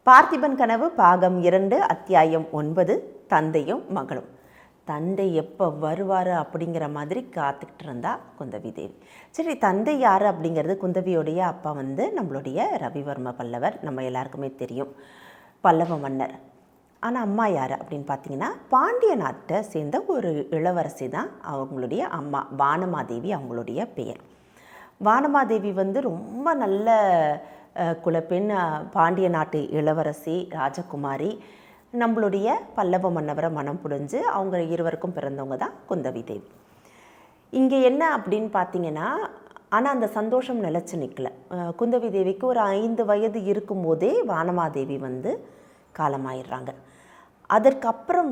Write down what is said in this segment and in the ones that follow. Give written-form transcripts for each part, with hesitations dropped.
பார்த்திபன் கனவு பாகம் 2 அத்தியாயம் 9 தந்தையும் மகளும். தந்தை எப்போ வருவார் அப்படிங்கிற மாதிரி காத்துக்கிட்டு இருந்தா குந்தவி தேவி. சரி, தந்தை யார் அப்படிங்கிறது, குந்தவியோடைய அப்பா நம்மளுடைய ரவிவர்ம பல்லவர், நம்ம எல்லாருக்குமே தெரியும், பல்லவ மன்னர். ஆனால் அம்மா யார் அப்படின்னு பார்த்தீங்கன்னா, பாண்டிய நாட்டை சேர்ந்த ஒரு இளவரசி தான் அவங்களுடைய அம்மா. வானமாதேவி அவங்களுடைய பெயர். வானமாதேவி ரொம்ப நல்ல குலப்பெண், பாண்டிய நாட்டு இளவரசி, ராஜகுமாரி. நம்மளுடைய பல்லவ மன்னவரை மனம் புரிஞ்சு அவங்க இருவருக்கும் பிறந்தவங்க தான் குந்தவி தேவி. இங்கே என்ன அப்படின்னு பார்த்தீங்கன்னா, ஆனால் அந்த சந்தோஷம் நிலச்சி நிற்கல. குந்தவி தேவிக்கு ஒரு 5 வயது இருக்கும்போதே வானமாதேவி காலமாயிடுறாங்க. அதற்கப்புறம்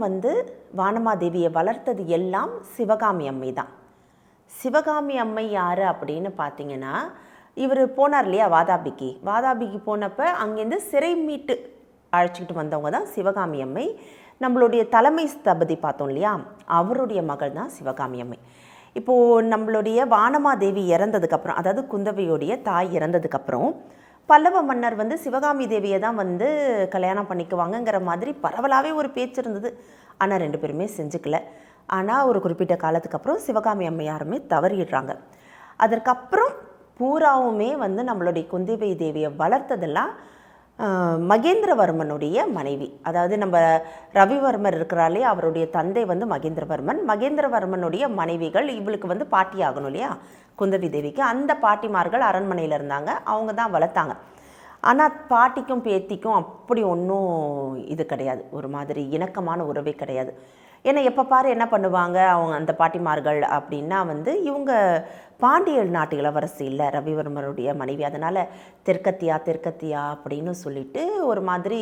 வானமாதேவியை வளர்த்தது எல்லாம் சிவகாமி அம்மை தான். சிவகாமி அம்மை யார் அப்படின்னு பார்த்தீங்கன்னா, இவர் போனார் இல்லையா வாதாபிக்கு போனப்போ அங்கேருந்து சிறை மீட்டு அழைச்சிக்கிட்டு வந்தவங்க தான் சிவகாமி அம்மை. நம்மளுடைய தலைமை ஸ்தபதி பார்த்தோம் இல்லையா, அவருடைய மகள் தான் சிவகாமி அம்மை. இப்போது நம்மளுடைய வானமாதேவி இறந்ததுக்கப்புறம், அதாவது குந்தவியோடைய தாய் இறந்ததுக்கப்புறம், பல்லவ மன்னர் சிவகாமி தேவியை தான் கல்யாணம் பண்ணிக்குவாங்கங்கிற மாதிரி பரவலாகவே ஒரு பேச்சு இருந்தது. ஆனால் 2 பேருமே செஞ்சுக்கல. ஆனால் ஒரு குறிப்பிட்ட காலத்துக்கு அப்புறம் சிவகாமி அம்மையாருமே தவறிடுறாங்க. அதற்கப்புறம் பூராவுமே நம்மளுடைய குந்தவி தேவியை வளர்த்ததெல்லாம் மகேந்திரவர்மனுடைய மனைவி. அதாவது நம்ம ரவிவர்மர் இருக்கிறாலே, அவருடைய தந்தை மகேந்திரவர்மனுடைய மனைவிகள் இவளுக்கு பாட்டி ஆகணும் இல்லையா குந்தவி தேவிக்கு. அந்த பாட்டிமார்கள் அரண்மனையில் இருந்தாங்க, அவங்க தான் வளர்த்தாங்க. ஆனால் பாட்டிக்கும் பேத்திக்கும் அப்படி ஒன்றும் இது கிடையாது, ஒரு மாதிரி இணக்கமான உறவே கிடையாது. ஏன்னா எப்போ பாரு என்ன பண்ணுவாங்க அவங்க அந்த பாட்டிமார்கள் அப்படின்னா, இவங்க பாண்டிய நாட்டு இளவரசி இல்லை, ரவிவர்மருடைய மனைவி. அதனால் தெற்கத்தியா அப்படின்னு சொல்லிட்டு ஒரு மாதிரி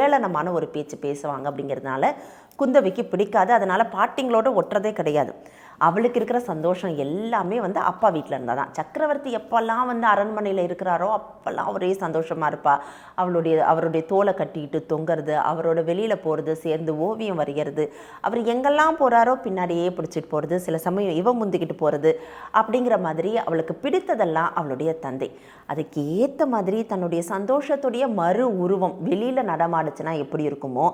ஏளனமான ஒரு பேச்சு பேசுவாங்க. அப்படிங்கிறதுனால குந்தவிக்கு பிடிக்காது. அதனால் பாட்டிங்களோட ஒட்டுறதே கிடையாது. அவளுக்கு இருக்கிற சந்தோஷம் எல்லாமே அப்பா வீட்டில் இருந்தால் தான். சக்கரவர்த்தி எப்போல்லாம் அரண்மனையில் இருக்கிறாரோ அப்போல்லாம் ஒரே சந்தோஷமாக இருப்பாள். அவருடைய தோலை கட்டிக்கிட்டு தொங்குறது, அவரோட வெளியில் போகிறது, சேர்ந்து ஓவியம் வரைகிறது, அவர் எங்கெல்லாம் போகிறாரோ பின்னாடியே பிடிச்சிட்டு போகிறது, சில சமயம் இவன் முந்திக்கிட்டு போகிறது, அப்படிங்கிற மாதிரி அவளுக்கு பிடித்ததெல்லாம் அவளுடைய தந்தை. அதுக்கு ஏற்ற மாதிரி தன்னுடைய சந்தோஷத்துடைய மறு உருவம் வெளியில் நடமாடுச்சுன்னா எப்படி இருக்குமோ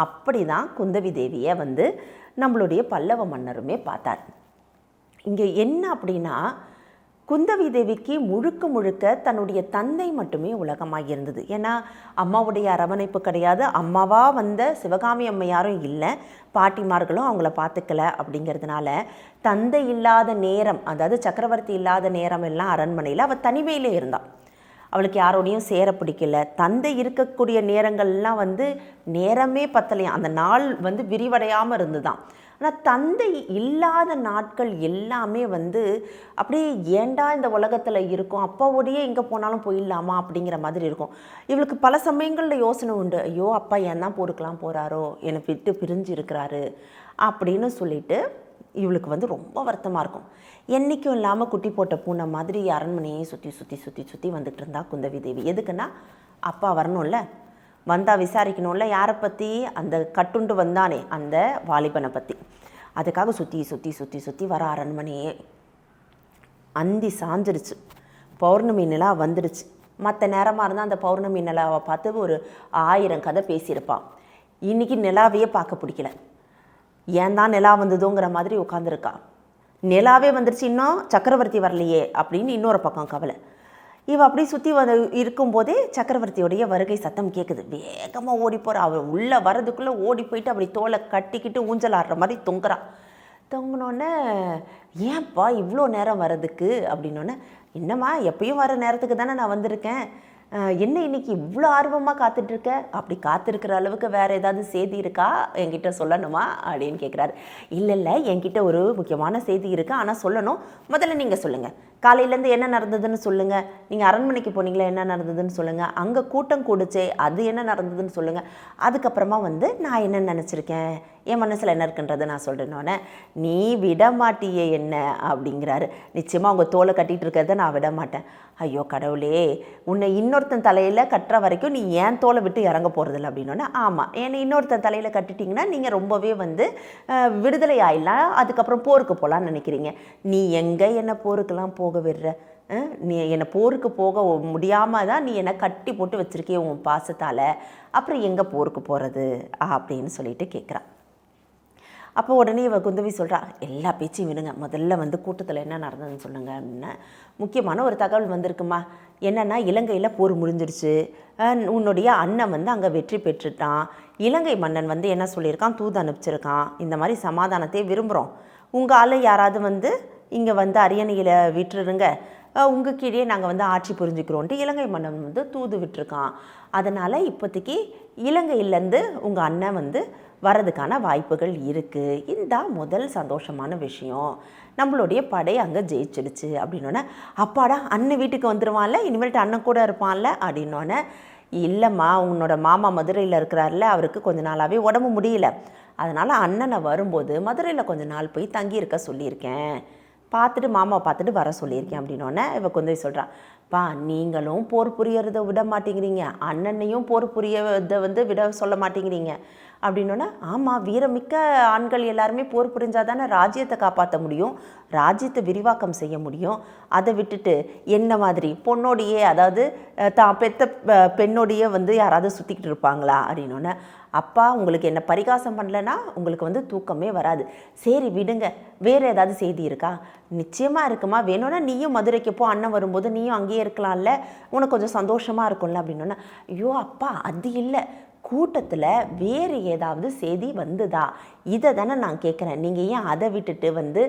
அப்படி தான் குந்தவி தேவியை நம்மளுடைய பல்லவ மன்னருமே பார்த்தார். இங்கே என்ன அப்படின்னா, குந்தவி தேவிக்கு முழுக்க தன்னுடைய தந்தை மட்டுமே உலகமாக இருந்தது. ஏன்னா அம்மாவுடைய அரவணைப்பு கிடையாது, அம்மாவாக சிவகாமி அம்மையாரும் இல்லை, பாட்டிமார்களும் அவங்கள பார்த்துக்கல. அப்படிங்கிறதுனால தந்தை இல்லாத நேரம், அதாவது சக்கரவர்த்தி இல்லாத நேரம் எல்லாம் அரண்மனையில் அவள் தனிமையிலே இருந்தாள். அவளுக்கு யாரோடையும் சேர பிடிக்கல. தந்தை இருக்கக்கூடிய நேரங்கள்லாம் நேரமே பத்தலையாம், அந்த நாள் விரிவடையாமல் இருந்துதான். ஆனால் தந்தை இல்லாத நாட்கள் எல்லாமே அப்படியே ஏண்டா இந்த உலகத்தில் இருக்கும், அப்பாவோடையே எங்கே போனாலும் போயிடலாமா அப்படிங்கிற மாதிரி இருக்கும். இவளுக்கு பல சமயங்களில் யோசனை உண்டு, ஐயோ அப்பா ஏன் தான் போருக்கலாம் போகிறாரோ, என்னை விட்டு பிரிஞ்சு இருக்கிறாரு அப்படின்னு சொல்லிட்டு இவளுக்கு ரொம்ப வருத்தமாக இருக்கும். என்றைக்கும் இல்லாமல் குட்டி போட்ட பூனை மாதிரி அரண்மனையை சுற்றி வந்துட்டு இருந்தா குந்தவி தேவி. எதுக்குன்னா, அப்பா வரணும்ல, வந்தால் விசாரிக்கணும்ல. யாரை பற்றி? அந்த கட்டுண்டு வந்தானே அந்த வாலிபனை பற்றி. அதுக்காக சுற்றி வர அரண்மனையே. அந்தி சாஞ்சிருச்சு, பௌர்ணமி நிலா வந்துடுச்சு. மற்ற நேரமாக இருந்தால் அந்த பௌர்ணமி நிலாவை பார்த்து ஒரு 1000 கதை பேசியிருப்பான். இன்றைக்கி நிலாவையே பார்க்க பிடிக்கல, ஏன் தான் நிலா வந்ததோங்கிற மாதிரி உட்காந்துருக்கா. நிலாவே வந்துருச்சு, இன்னும் சக்கரவர்த்தி வரலையே அப்படின்னு இன்னொரு பக்கம் கவலை. இவள் அப்படி சுற்றி இருக்கும்போதே சக்கரவர்த்தியோடைய வருகை சத்தம் கேட்குது. வேகமாக ஓடி போகிறா. அவள் உள்ளே வர்றதுக்குள்ளே ஓடி போயிட்டு அப்படி தோலை கட்டிக்கிட்டு ஊஞ்சல் ஆடுற மாதிரி தொங்குறான். தொங்கினோடனே, ஏன்ப்பா இவ்வளோ நேரம் வர்றதுக்கு அப்படின்னோடனே, என்னம்மா எப்பயும் வர நேரத்துக்கு தானே நான் வந்திருக்கேன், என்ன இன்னைக்கு இவ்வளோ ஆர்வமாக காத்துட்ருக்க? அப்படி காத்திருக்கிற அளவுக்கு வேறு ஏதாவது செய்தி இருக்கா, என்கிட்ட சொல்லணுமா அப்படின்னு கேட்குறாரு. இல்லை, என்கிட்ட ஒரு முக்கியமான செய்தி இருக்குது, ஆனால் சொல்லணும், முதல்ல நீங்கள் சொல்லுங்கள். காலையிலேருந்து என்ன நடந்ததுன்னு சொல்லுங்கள். நீங்கள் அரண்மனைக்கு போனீங்களா, என்ன நடந்ததுன்னு சொல்லுங்கள். அங்கே கூட்டம் கூடுச்சே, அது என்ன நடந்ததுன்னு சொல்லுங்கள். அதுக்கப்புறமா நான் என்ன நினச்சிருக்கேன், என் மனசில் என்ன இருக்குன்றதை நான் சொல்கிறேன்னொன்னே, நீ விட மாட்டியே என்ன அப்படிங்கிறாரு. நிச்சயமாக உங்கள் தோலை கட்டிகிட்டு இருக்கிறத நான் விட மாட்டேன். ஐயோ கடவுளே, உன்னை இன்னொருத்தன் தலையில் கட்டுற வரைக்கும் நீ ஏன் தோலை விட்டு இறங்க போகிறதில்ல அப்படின்னோடனே, ஆமாம், என்னை இன்னொருத்தன் தலையில் கட்டிட்டிங்கன்னா நீங்கள் ரொம்பவே விடுதலை ஆயிடலாம், அதுக்கப்புறம் போருக்கு போகலான்னு நினைக்கிறீங்க. நீ எங்கே என்ன போருக்கெல்லாம் போக போக விடுற? நீ என்னை போருக்கு போக முடியாமல் தான் நீ என்னை கட்டி போட்டு வச்சுருக்கே உன் பாசத்தால், அப்புறம் எங்கே போருக்கு போகிறது அப்படின்னு சொல்லிட்டு கேட்குறான். அப்போ உடனே இவ குந்தவி சொல்கிறா, எல்லா பேச்சையும் விடுங்க, முதல்ல வந்து கூட்டத்தில் என்ன நடந்ததுன்னு சொல்லுங்கள் அப்படின்னா. முக்கியமான ஒரு தகவல் வந்திருக்குமா, என்னென்னா இலங்கையில் போர் முடிஞ்சிடுச்சு, உன்னுடைய அண்ணன் வந்து அங்கே வெற்றி பெற்றுட்டான், இலங்கை மன்னன் வந்து என்ன சொல்லியிருக்கான், தூது அனுப்பிச்சிருக்கான், இந்த மாதிரி சமாதானத்தை விரும்புகிறோம், உங்கள் ஆள் யாராவது வந்து இங்கே வந்து அரியணையில் விட்டுருங்க, உங்கள் கீழே நாங்கள் வந்து ஆட்சி புரிஞ்சுக்கிறோன்ட்டு இலங்கை மன்னன் வந்து தூது விட்டுருக்கான். அதனால் இப்போதைக்கு இலங்கையிலேருந்து உங்கள் அண்ணன் வந்து வரதுக்கான வாய்ப்புகள் இருக்குது. இந்த முதல் சந்தோஷமான விஷயம், நம்மளுடைய படை அங்கே ஜெயிச்சிடுச்சு அப்படின்னோடனே, அப்பாடா அண்ணன் வீட்டுக்கு வந்துடுவான்ல, இனிமேல்ட்டு அண்ணன் கூட இருப்பான்ல அப்படின்னோடனே, இல்லைம்மா உன்னோட மாமா மதுரையில் இருக்கிறார்ல, அவருக்கு கொஞ்ச நாளாகவே உடம்பு முடியல, அதனால் அண்ணனை வரும்போது மதுரையில் கொஞ்ச நாள் போய் தங்கியிருக்க சொல்லியிருக்கேன், பார்த்துட்டு மாமாவை பார்த்துட்டு வர சொல்லியிருக்கேன் அப்படின்னோடனே இவ குந்தவி சொல்கிறான், பா நீங்களும் போர் புரியறத விட மாட்டேங்கிறீங்க, அண்ணனையும் போர் புரியதை வந்து விட சொல்ல மாட்டேங்கிறீங்க அப்படின்னோடனே, ஆமாம் வீரமிக்க ஆண்கள் எல்லாருமே போர் புரிஞ்சால் தானே ராஜ்யத்தை காப்பாற்ற முடியும், ராஜ்யத்தை விரிவாக்கம் செய்ய முடியும், அதை விட்டுட்டு என்ன மாதிரி பொண்ணோடையே, அதாவது தான் பெத்த பெண்ணோடையே வந்து யாராவது சுற்றிக்கிட்டு இருப்பாங்களா அப்படின்னோடனே, அப்பா உங்களுக்கு என்ன பரிகாசம் பண்ணலைன்னா உங்களுக்கு வந்து தூக்கமே வராது, சரி விடுங்க, வேறு ஏதாவது செய்தி இருக்கா, நிச்சயமாக இருக்குமா, வேணும்னா நீயும் மதுரைக்கு போ, அண்ணன் வரும்போது நீயும் அங்கேயே இருக்கலாம்ல, உனக்கு கொஞ்சம் சந்தோஷமாக இருக்கும்ல அப்படின்னோன்னா, ஐயோ அப்பா அது இல்லை, கூட்டத்தில் வேறு ஏதாவது செய்தி வந்துதா, இதை தானே நான் கேட்குறேன், நீங்கள் ஏன் அதை விட்டுட்டு வந்து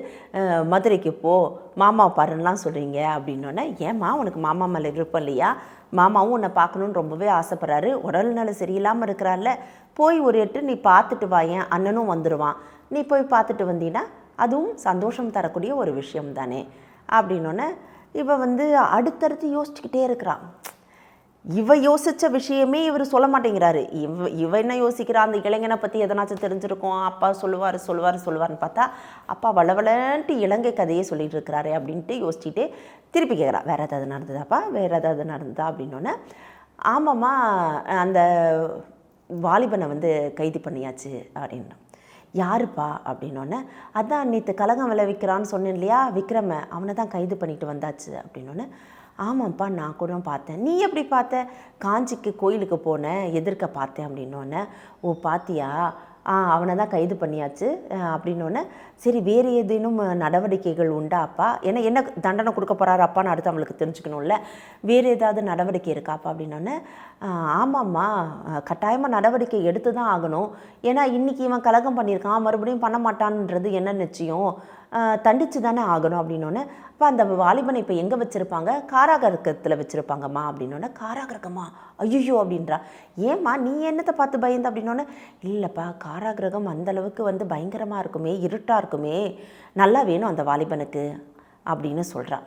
மதுரைக்கு போ மாமா பாருன்னெலாம் சொல்கிறீங்க அப்படின்னோடனே, ஏம்மா உனக்கு மாமா மேலே விருப்பம் இல்லையா, மாமாவும் உன்னை பார்க்கணுன்னு ரொம்பவே ஆசைப்பட்றாரு, உடல்நலம் சரியில்லாமல் இருக்கிறார்ல, போய் ஒரு எட்டு நீ பார்த்துட்டு வாயேன், அண்ணனும் வந்துடுவான், நீ போய் பார்த்துட்டு வந்தீங்கன்னா அதுவும் சந்தோஷம் தரக்கூடிய ஒரு விஷயம் தானே அப்படின்னோடனே, இவ வந்து அடுத்தடுத்து யோசிச்சுக்கிட்டே இருக்கிறான். இவ யோசித்த விஷயமே இவர் சொல்ல மாட்டேங்கிறாரு. இவ என்ன யோசிக்கிறா, அந்த இளைஞனை பற்றி எதனாச்சும் தெரிஞ்சிருக்கும், அப்பா சொல்லுவார்னு பார்த்தா அப்பா வளவலன்ட்டு இலங்கை கதையே சொல்லிட்டு இருக்கிறாரு அப்படின்ட்டு யோசிச்சுட்டே திருப்பி கேட்குறா, வேறு ஏதாவது நடந்ததாப்பா, வேறு ஏதாவது நடந்ததா அப்படின்னோடனே, ஆமாம்மா அந்த வாலிபனை வந்து கைது பண்ணியாச்சு அப்படின்னா. யாருப்பா அப்படின்னோடனே, அதான் நேற்று கலகம் விளைவிக்கிறான்னு சொன்னேன் இல்லையா விக்ரம, அவனை தான் கைது பண்ணிட்டு வந்தாச்சு அப்படின்னோடனே, ஆமாம்ப்பா நான் கூட பார்த்தேன், நீ எப்படி பார்த்த, காஞ்சிக்கு கோயிலுக்கு போனேன் எதிர்க்க பார்த்தேன் அப்படின்னோடனே, ஓ பாத்தியா, அவனை தான் கைது பண்ணியாச்சு அப்படின்னோடனே, சரி வேறு ஏதேனும் நடவடிக்கைகள் உண்டா அப்பா, ஏன்னா என்ன தண்டனை கொடுக்க போகிறாரு அப்பான்னு அடுத்து அவங்களுக்கு தெரிஞ்சுக்கணும்ல, வேறு ஏதாவது நடவடிக்கை இருக்காப்பா அப்படின்னோடனே, ஆமாம்மா கட்டாயமாக நடவடிக்கை எடுத்து தான் ஆகணும், ஏன்னா இன்றைக்கி இவன் கலகம் பண்ணியிருக்கான், மறுபடியும் பண்ண மாட்டான்ன்றது என்ன நிச்சயம், தண்டித்து தானே ஆகணும் அப்படின்னோடனே, அப்போ அந்த வாலிபனை இப்போ எங்கே வச்சுருப்பாங்க, காராகிரகத்தில் வச்சுருப்பாங்கம்மா அப்படின்னோடனே, காராகிரகமா ஐயோ அப்படின்றா, ஏம்மா நீ என்னத்தை பார்த்து பயந்து அப்படின்னோடனே, இல்லைப்பா காராகிரகம் அந்தளவுக்கு வந்து பயங்கரமாக இருக்குமே, இருட்டாக இருக்குமே, நல்லா வேணும் அந்த வாலிபனுக்கு அப்படின்னு சொல்கிறா,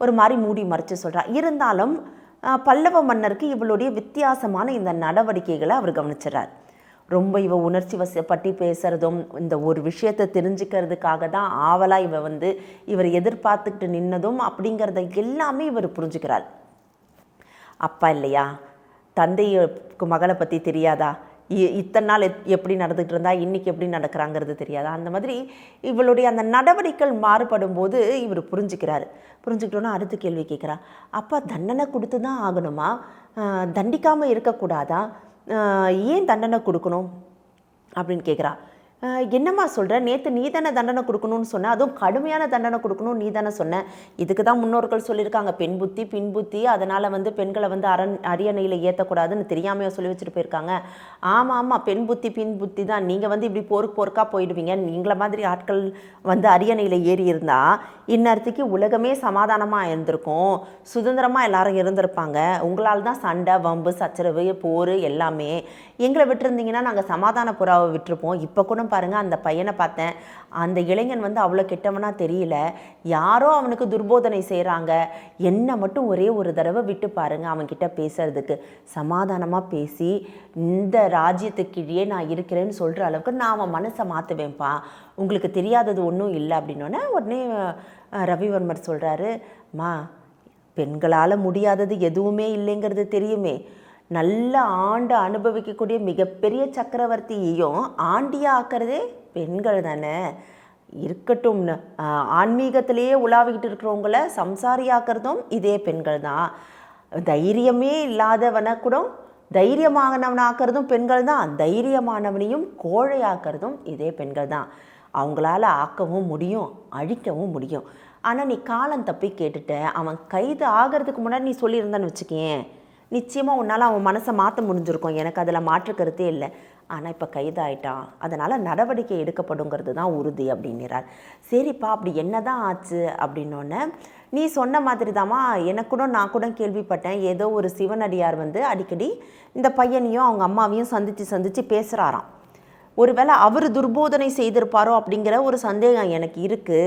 ஒரு மாதிரி மூடி மறைச்சு சொல்கிறா. இருந்தாலும் பல்லவ மன்னருக்கு இவளுடைய வித்தியாசமான இந்த நடவடிக்கைகளை அவர் கவனிச்சிடறார். ரொம்ப இவ உணர்ச்சி வசப்பட்டு பேசுகிறதும் இந்த ஒரு விஷயத்தை தெரிஞ்சுக்கிறதுக்காக தான் ஆவலாக இவர் எதிர்பார்த்துக்கிட்டு நின்னதும் அப்படிங்கிறத எல்லாமே இவர் புரிஞ்சுக்கிறார். அப்பா இல்லையா, தந்தைக்கு மகளை பற்றி தெரியாதா, இத்தனை நாள் எப்படி நடந்துகிட்டு இருந்தா இன்றைக்கி எப்படி நடக்கிறாங்கிறது தெரியாதா, அந்த மாதிரி இவளுடைய அந்த நடவடிக்கைகள் மாறுபடும் போது இவர் புரிஞ்சுக்கிட்டோன்னா அடுத்த கேள்வி கேட்குறா, அப்பா தண்டனை கொடுத்து தான் ஆகணுமா, தண்டிக்காமல் இருக்கக்கூடாதா, ஏன் தண்டனை கொடுக்கணும் அப்படின்னு கேட்குறா. என்னம்மா சொல்கிற, நேற்று நீ தானே தண்டனை கொடுக்கணும்னு சொன்ன, அதுவும் கடுமையான தண்டனை கொடுக்கணும் நீ தானே சொன்ன, இதுக்கு தான் முன்னோர்கள் சொல்லியிருக்காங்க பெண் புத்தி பின் புத்தி, அதனால் வந்து பெண்களை வந்து அரியணையில் ஏற்றக்கூடாதுன்னு தெரியாமையோ சொல்லி வச்சுட்டு போயிருக்காங்க. ஆமாம் பெண் புத்தி பின் புத்தி தான், நீங்கள் வந்து இப்படி போருக்காக போயிடுவீங்க, நீங்கள மாதிரி ஆட்கள் வந்து அரியணையில் ஏறி இருந்தால் இந்நேரத்துக்கு உலகமே சமாதானமாக இருந்திருக்கும், சுதந்திரமாக எல்லாரும் இருந்திருப்பாங்க, உங்களால் தான் சண்டை வம்பு சச்சரவு போர் எல்லாமே, எங்களை விட்டுருந்தீங்கன்னா நாங்கள் சமாதான புறாவை விட்டுருப்போம். இப்போ கூட பாருங்கள் அந்த பையனை பார்த்தேன், அந்த இளைஞன் வந்து அவ்வளோ கெட்டவனா தெரியல, யாரோ அவனுக்கு துர்போதனை செய்கிறாங்க, என்னை மட்டும் ஒரே ஒரு தடவை விட்டு பாருங்கள் அவன்கிட்ட பேசுறதுக்கு, சமாதானமாக பேசி இந்த ராஜ்யத்துக்கீழே நான் இருக்கிறேன்னு சொல்கிற அளவுக்கு நான் அவன் மனசை மாற்றுவேன்ப்பா, உங்களுக்கு தெரியாதது ஒன்றும் இல்லை அப்படின்னோடனே உடனே ரவிவர்மர் சொல்கிறாரு, மா பெண்களால் முடியாதது எதுவுமே இல்லைங்கிறது தெரியுமே, நல்ல ஆண்டு அனுபவிக்கக்கூடிய மிகப்பெரிய சக்கரவர்த்தியையும் ஆண்டியாக ஆக்கிறதே பெண்கள் தானே, இருக்கட்டும்னு ஆன்மீகத்திலேயே உலாவிக்கிட்டு இருக்கிறவங்கள சம்சாரியாக்கிறதும் இதே பெண்கள் தான். தைரியமே இல்லாதவனை கூட தைரியமானவனாக்கிறதும் பெண்கள் தான். தைரியமானவனையும் கோழையாக்கிறதும் இதே பெண்கள் தான். அவங்களால ஆக்கவும் முடியும், அழிக்கவும் முடியும். ஆனால் நீ காலம் தப்பி கேட்டுட்ட, அவன் கைது ஆகிறதுக்கு முன்னாடி நீ சொல்லியிருந்தான்னு வச்சுக்கேன், நிச்சயமாக உன்னால் அவன் மனசை மாற்ற முடிஞ்சிருக்கும். எனக்கு அதில் மாற்று கருத்தே இல்லை. ஆனால் இப்போ கைதாயிட்டான், அதனால் நடவடிக்கை எடுக்கப்படுங்கிறது தான் உறுதி அப்படின்றார். சரிப்பா, அப்படி என்ன தான் ஆச்சு அப்படின்னோடனே, நீ சொன்ன மாதிரி தாம்மா எனக்கு கூட நான் கூட கேள்விப்பட்டேன். ஏதோ ஒரு சிவனடியார் வந்து அடிக்கடி இந்த பையனையும் அவங்க அம்மாவையும் சந்தித்து பேசுகிறாராம். ஒருவேளை அவர் துர்போதனை செய்திருப்பாரோ அப்படிங்கிற ஒரு சந்தேகம் எனக்கு இருக்குது.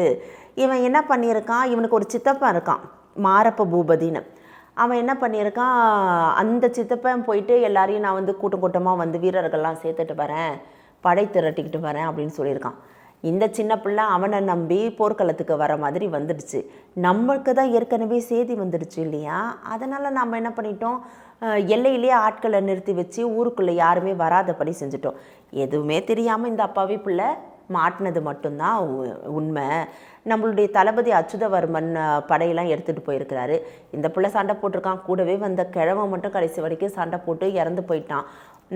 இவன் என்ன பண்ணியிருக்கான், இவனுக்கு ஒரு சித்தப்பன் இருக்கான், மாரப்ப பூபதின்னு. அவன் என்ன பண்ணியிருக்கான், அந்த சித்தப்பன் போயிட்டு எல்லாரையும் நான் வந்து கூட்டமாக வந்து வீரர்கள்லாம் சேர்த்துட்டு வரேன், படை திரட்டிக்கிட்டு வரேன் அப்படின்னு சொல்லியிருக்கான். இந்த சின்ன பிள்ளை அவனை நம்பி போர்க்களத்துக்கு வர மாதிரி வந்துடுச்சு. நம்மளுக்கு தான் ஏற்கனவே செய்தி வந்துடுச்சு இல்லையா? அதனால் நம்ம என்ன பண்ணிட்டோம், எல்லையிலே ஆட்களை நிறுத்தி வச்சு ஊருக்குள்ளே யாருமே வராதபடி செஞ்சிட்டோம். எதுவுமே தெரியாமல் இந்த அப்பாவி பிள்ளை மாட்டினது மட்டும்தான் உண்மை. நம்மளுடைய தளபதி அச்சுதவர்மன் படையெல்லாம் எடுத்துகிட்டு போயிருக்கிறாரு. இந்த பிள்ளை சண்டை போட்டிருக்கான், கூடவே வந்த கிழமை மட்டும் கடைசி வரைக்கும் சண்டை போட்டு இறந்து போயிட்டான்.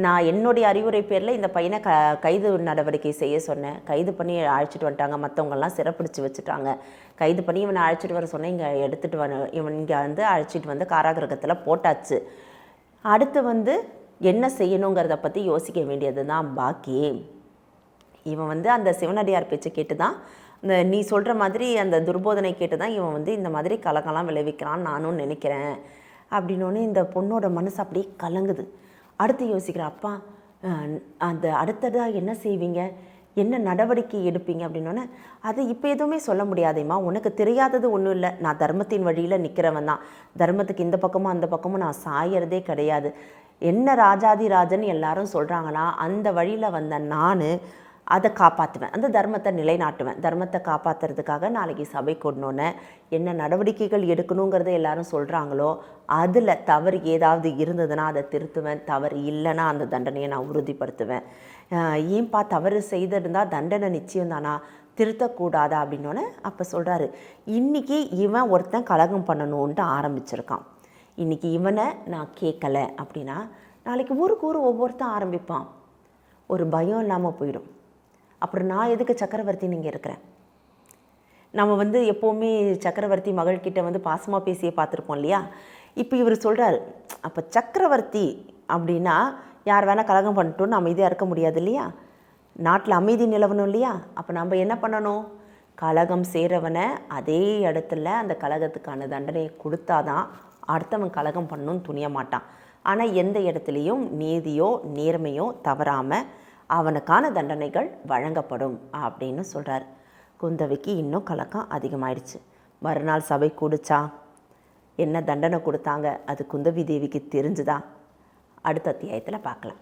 நான் என்னுடைய அறிவுரை பேரில் இந்த பையனை கைது நடவடிக்கை செய்ய சொன்னேன். கைது பண்ணி அழைச்சிட்டு வந்துட்டாங்க. மற்றவங்கெல்லாம் சிறப்பிடிச்சு வச்சுட்டாங்க. கைது பண்ணி இவனை அழைச்சிட்டு வர சொன்னேன். இங்கே எடுத்துகிட்டு வர இவன் இங்கே வந்து அழைச்சிட்டு வந்து காராகிரகத்தில் போட்டாச்சு. அடுத்து வந்து என்ன செய்யணுங்கிறத பற்றி யோசிக்க வேண்டியது தான் பாக்கி. இவன் வந்து அந்த சிவனடியார் பேச்சை கேட்டு தான், இந்த நீ சொல்கிற மாதிரி அந்த துர்போதனை கேட்டு தான் இவன் வந்து இந்த மாதிரி கலங்கலாம் விளைவிக்கிறான்னு நானும் நினைக்கிறேன் அப்படின்னோடனே இந்த பொண்ணோட மனசு அப்படியே கலங்குது. அடுத்து யோசிக்கிற, அப்பா அந்த அடுத்ததாக என்ன செய்வீங்க, என்ன நடவடிக்கை எடுப்பீங்க அப்படின்னோடனே, அது இப்போ எதுவுமே சொல்ல முடியாதேம்மா, உனக்கு தெரியாதது ஒன்றும் இல்லை. நான் தர்மத்தின் வழியில் நிற்கிறவன் தான். தர்மத்துக்கு இந்த பக்கமும் அந்த பக்கமும் நான் சாயறதே கிடையாது. என்ன ராஜாதிராஜன் எல்லாரும் சொல்கிறாங்கன்னா அந்த வழியில் வந்த நான் அதை காப்பாற்றுவேன், அந்த தர்மத்தை நிலைநாட்டுவேன். தர்மத்தை காப்பாற்றுறதுக்காக நாளைக்கு சபை கூடணுன்னு என்ன நடவடிக்கைகள் எடுக்கணுங்கிறத எல்லாரும் சொல்கிறாங்களோ அதில் தவறு ஏதாவது இருந்ததுன்னா அதை திருத்துவேன். தவறு இல்லைன்னா அந்த தண்டனையை நான் உறுதிப்படுத்துவேன். ஏன்பா தவறு செய்திருந்தால் தண்டனை நிச்சயம் தானா, திருத்தக்கூடாதா அப்படின்னோடனே அப்போ சொல்கிறாரு, இன்றைக்கி இவன் ஒருத்தன் கலகம் பண்ணணுன்ட்டு ஆரம்பிச்சிருக்கான். இன்றைக்கி இவனை நான் கேட்கலை அப்படின்னா நாளைக்கு ஊருக்கு ஒவ்வொருத்தன் ஆரம்பிப்பான். ஒரு பயம் இல்லாமல் போயிடும். அப்புறம் நான் எதுக்கு சக்கரவர்த்தின்னு இங்கே இருக்கிறேன்? நம்ம வந்து எப்போவுமே சக்கரவர்த்தி மகள்கிட்ட வந்து பாசமாக பேசியே பார்த்துருப்போம் இல்லையா? இப்போ இவர் சொல்கிறார், அப்போ சக்கரவர்த்தி அப்படின்னா யார் வேணால் கலகம் பண்ணிட்டோன்னு அமைதியாக இருக்க முடியாது இல்லையா? நாட்டில் அமைதி நிலவணும் இல்லையா? அப்போ நம்ம என்ன பண்ணணும், கலகம் செய்கிறவனை அதே இடத்துல அந்த கலகத்துக்கான தண்டனையை கொடுத்தாதான் அடுத்தவன் கலகம் பண்ணணும்னு துணிய மாட்டான். ஆனால் எந்த இடத்துலையும் நீதியோ நேர்மையோ தவறாமல் அவனுக்கான தண்டனைகள் வழங்கப்படும் அப்படின்னு சொல்கிறார். குந்தவைக்கு இன்னும் கலக்கம் அதிகமாயிடுச்சு. மறுநாள் சபை கூடுச்சா, என்ன தண்டனை கொடுத்தாங்க, அது குந்தவி தேவிக்கு தெரிஞ்சுதா? அடுத்த அத்தியாயத்தில் பார்க்கலாம்.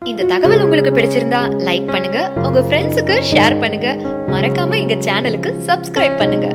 இந்த தகவல் உங்களுக்கு பிடிச்சிருந்தா லைக் பண்ணுங்க, உங்க ஃப்ரெண்ட்ஸுக்கு ஷேர் பண்ணுங்க, மறக்காம எங்க சேனலுக்கு சப்ஸ்கிரைப் பண்ணுங்க.